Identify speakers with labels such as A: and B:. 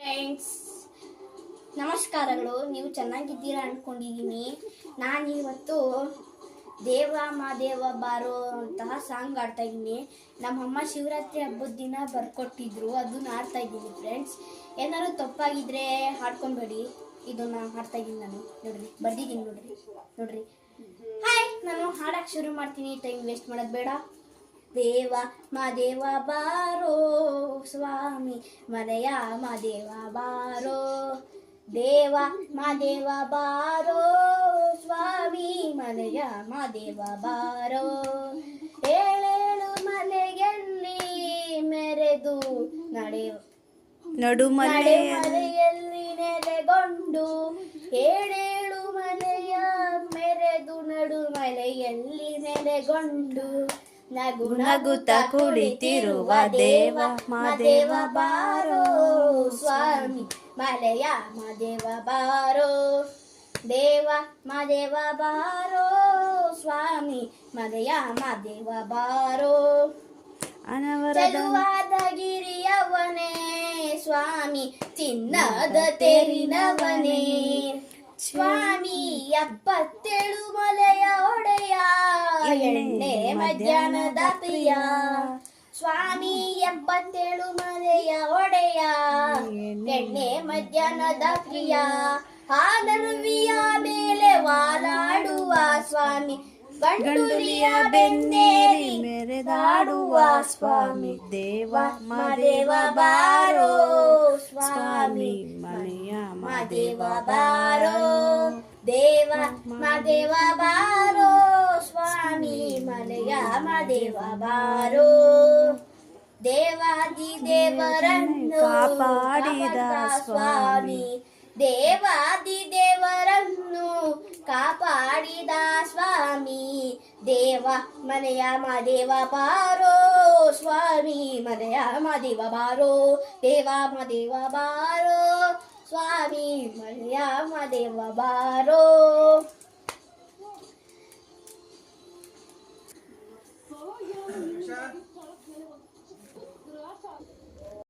A: Friends, ನಮಸ್ಕಾರಗಳು. ನೀವು ಚೆನ್ನಾಗಿದ್ದೀರಾ ಅಂದ್ಕೊಂಡಿದ್ದೀನಿ. ನಾನಿವತ್ತು ದೇವ ಮಾದೇವ ಬಾರೋ ಅಂತಹ ಸಾಂಗ್ ಆಡ್ತಾ ಇದ್ದೀನಿ. ನಮ್ಮಮ್ಮ ಶಿವರಾತ್ರಿ ಹಬ್ಬದ ದಿನ ಬರ್ಕೊಟ್ಟಿದ್ರು, ಅದನ್ನ ಆಡ್ತಾ ಇದ್ದೀನಿ ಫ್ರೆಂಡ್ಸ್. ಏನಾದ್ರು ತಪ್ಪಾಗಿದ್ರೆ ಹಾಡ್ಕೊಂಬೇಡಿ. ಇದನ್ನ ಹಾಡ್ತಾ ಇದ್ದೀನಿ ನಾನು. ನೋಡ್ರಿ, ಬರ್ದಿದ್ದೀನಿ ನೋಡ್ರಿ. ಹಾಯ್, ನಾನು ಹಾಡಕ್ಕೆ ಶುರು ಮಾಡ್ತೀನಿ. ಟೈಮ್ ವೇಸ್ಟ್ ಮಾಡೋದು ಬೇಡ. ದೇವ ಮಾದೇವ ಬಾರೋ ಸ್ವಾಮಿ ಮನೆಯ ಮಾದೇವ ಬಾರೋ, ದೇವ ಮಾದೇವ ಬಾರೋ ಸ್ವಾಮಿ ಮನೆಯ ಮಾದೇವ ಬಾರೋ. ಏಳೇಳು ಮನೆಯಲ್ಲಿ ಮೆರೆದು ನಡುಮನೆಯಲ್ಲಿ ನೆಲೆಗೊಂಡು, ಏಳೇಳು ಮನೆಯ ಮೆರೆದು ನಡುಮಲೆಯಲ್ಲಿ ನೆಲೆಗೊಂಡು, ನಗು ನಗುತ್ತ ಕುಳಿತಿರುವ ದೇವ ಮಾದೇವ ಬಾರೋ ಸ್ವಾಮಿ ಮಲೆಯ ಮಾದೇವ ಬಾರೋ, ದೇವ ಮಾದೇವ ಬಾರೋ ಸ್ವಾಮಿ ಮಲೆಯ ಮಾದೇವ ಬಾರೋ. ಚೆಲುವಾದ ಗಿರಿಯವನೇ ಸ್ವಾಮಿ ಚಿನ್ನದ ತೇರಿನವನೇ, ಸ್ವಾಮಿ 77 ಮಲೆಯ ಒಡೆಯ, ಎಣ್ಣೆ ಮಧ್ಯಾಹ್ನದ ಪ್ರಿಯ. ಸ್ವಾಮಿ 77 ಮಲೆಯ ಒಡೆಯ, ಎಣ್ಣೆ ಮಧ್ಯಾಹ್ನದ ಪ್ರಿಯ. ಹಾಲರುವಿಯ ಮೇಲೆ ವಾಲಾಡುವ ಸ್ವಾಮಿ, ಗಂಡುಲಿಯ ಬೆನ್ನೇರಿ ಮೆರೆದಾಡುವ ಸ್ವಾಮಿ, ದೇವ ಮಾದೇವ ಬಾರೋ ಸ್ವಾಮಿ ಮನೆಯ ಮಾದೇವ ಬಾರೋ, ದೇವ ಮಾದೇವ ಬಾರೋ ಸ್ವಾಮಿ ಮನೆಯ ಮಾದೇವ ಬಾರೋ. ದೇವಾದಿ ದೇವರನ್ನು ಕಾಪಾಡಿದ ಸ್ವಾಮಿ, ದೇವಾದಿ ದೇವರನ್ನು ಕಾಪಾಡಿದ ಸ್ವಾಮಿ, ದೇವ ಮನೆಯ ಮಾದೇವ ಬಾರೋ ಸ್ವಾಮಿ ಮನೆಯ ಮಾದೇವ ಬಾರೋ, ದೇವ ಮಾದೇವ ಬಾರೋ ಸ್ವಾಮಿ ಮನೆಯ ಮಾದೇವ ಬಾರೋ.